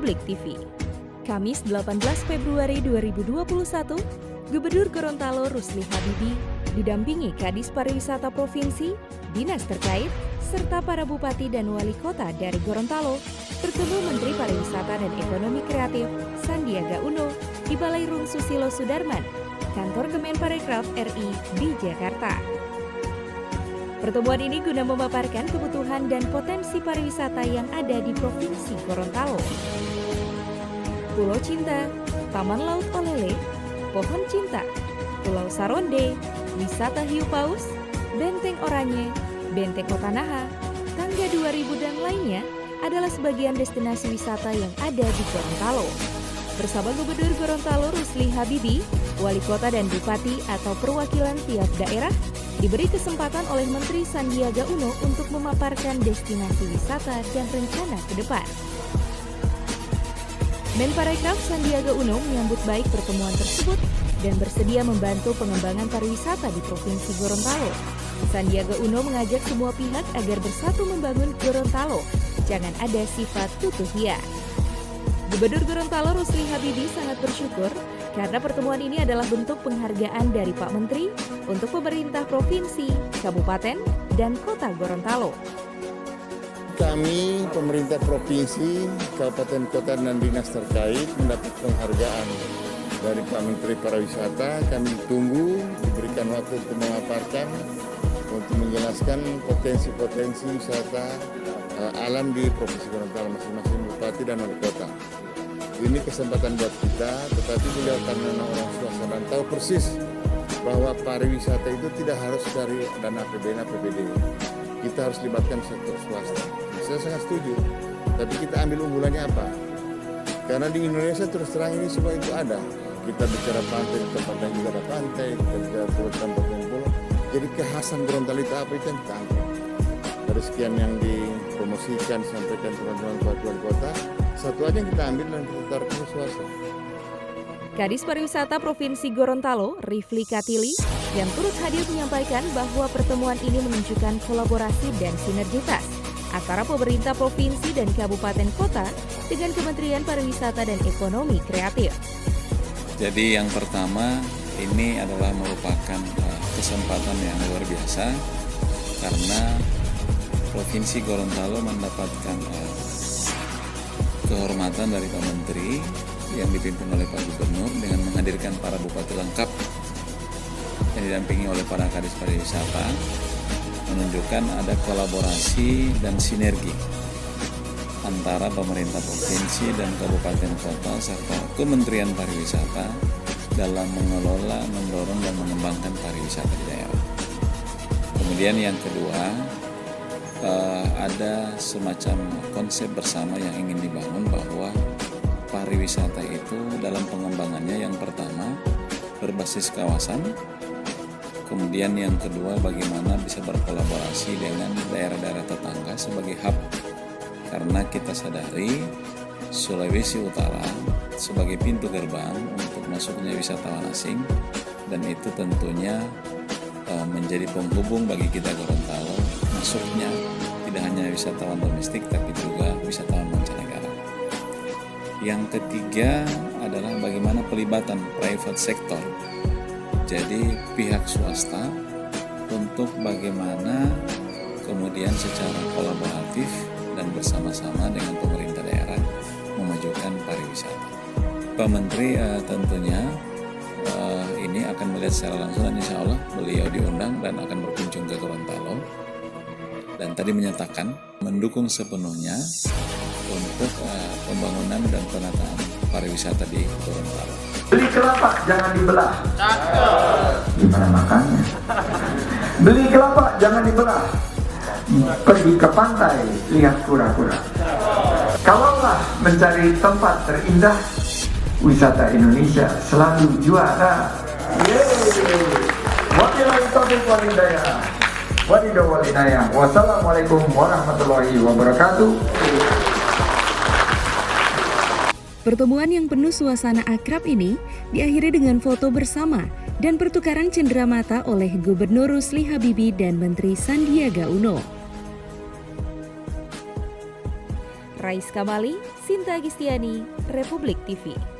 Republik TV. Kamis 18 Februari 2021, Gubernur Gorontalo Rusli Habibie didampingi Kadis Pariwisata Provinsi, dinas terkait, serta para bupati dan wali kota dari Gorontalo bertemu Menteri Pariwisata dan Ekonomi Kreatif Sandiaga Uno di Balai Rung Susilo Sudarman, Kantor Kemenparekraf RI di Jakarta. Pertemuan ini guna memaparkan kebutuhan dan potensi pariwisata yang ada di Provinsi Gorontalo. Pulau Cinta, Taman Laut Olele, Pohon Cinta, Pulau Saronde, Wisata Hiu Paus, Benteng Oranye, Benteng Otanaha, Tangga 2000 dan lainnya adalah sebagian destinasi wisata yang ada di Gorontalo. Bersama Gubernur Gorontalo Rusli Habibie, Wali Kota dan Bupati atau perwakilan tiap daerah diberi kesempatan oleh Menteri Sandiaga Uno untuk memaparkan destinasi wisata dan rencana ke depan. Menparekraf Sandiaga Uno menyambut baik pertemuan tersebut dan bersedia membantu pengembangan pariwisata di Provinsi Gorontalo. Sandiaga Uno mengajak semua pihak agar bersatu membangun Gorontalo, jangan ada sifat tutuhia. Gubernur Gorontalo Rusli Habibie sangat bersyukur karena pertemuan ini adalah bentuk penghargaan dari Pak Menteri untuk pemerintah provinsi, kabupaten, dan kota Gorontalo. Kami, pemerintah provinsi, kabupaten, kota, dan dinas terkait mendapat penghargaan dari Pak Menteri Pariwisata. Kami tunggu diberikan waktu untuk memaparkan, untuk menjelaskan potensi-potensi wisata alam di Provinsi Gorontalo masing-masing bupati dan wali kota. Ini kesempatan buat kita, tetapi beliau karena orang suasana tahu persis bahwa pariwisata itu tidak harus dari dana APBN, APBD. Kita harus libatkan sektor swasta. Saya sangat setuju. Tapi kita ambil unggulannya apa? Karena di Indonesia terus terang ini semua itu ada. Kita bicara pantai, di tempat yang juga ada pantai, kita bicara pulau, tempat yang pulau. Jadi kekhasan Gorontalo itu apa itu yang kita ambil. Dari sekian yang dipromosikan, sampaikan teman-teman wali kota, satu aja yang kita ambil dan kita taruh ke swasta. Kadis Pariwisata Provinsi Gorontalo, Rifli Katili, yang turut hadir menyampaikan bahwa pertemuan ini menunjukkan kolaborasi dan sinergitas antara pemerintah provinsi dan kabupaten kota dengan Kementerian Pariwisata dan Ekonomi Kreatif. Jadi yang pertama ini adalah merupakan kesempatan yang luar biasa karena Provinsi Gorontalo mendapatkan kehormatan dari Pak Menteri yang dipimpin oleh Pak Gubernur dengan menghadirkan para bupati lengkap yang didampingi oleh para kadis pariwisata, menunjukkan ada kolaborasi dan sinergi antara pemerintah provinsi dan kabupaten kota serta Kementerian Pariwisata dalam mengelola, mendorong dan mengembangkan pariwisata di daerah. Kemudian yang kedua, ada semacam konsep bersama yang ingin dibangun bahwa pariwisata itu dalam pengembangannya yang pertama berbasis kawasan, kemudian yang kedua bagaimana bisa berkolaborasi dengan daerah-daerah tetangga sebagai hub, karena kita sadari Sulawesi Utara sebagai pintu gerbang untuk masuknya wisatawan asing dan itu tentunya menjadi penghubung bagi kita Gorontalo masuknya tidak hanya wisatawan domestik tapi juga wisatawan mancanegara. Yang ketiga adalah bagaimana pelibatan private sector, jadi pihak swasta untuk bagaimana kemudian secara kolaboratif dan bersama-sama dengan pemerintah daerah memajukan pariwisata. Pak Menteri tentunya ini akan melihat secara langsung dan insya Allah beliau diundang dan akan berkunjung ke Gorontalo dan tadi menyatakan mendukung sepenuhnya untuk pembangunan dan penataan pariwisata di Gorontalo. Beli kelapa jangan dibelah. Gimana makannya? Beli kelapa jangan dibelah. Pergi ke pantai lihat kura-kura. Kalaulah mencari tempat terindah, wisata Indonesia selalu juara. Wabillahi taufiq wal hidayah. Wassalamualaikum warahmatullahi wabarakatuh. Pertemuan yang penuh suasana akrab ini diakhiri dengan foto bersama dan pertukaran cenderamata oleh Gubernur Rusli Habibie dan Menteri Sandiaga Uno. Rais Kamali, Sinta Agistiani, Republik TV.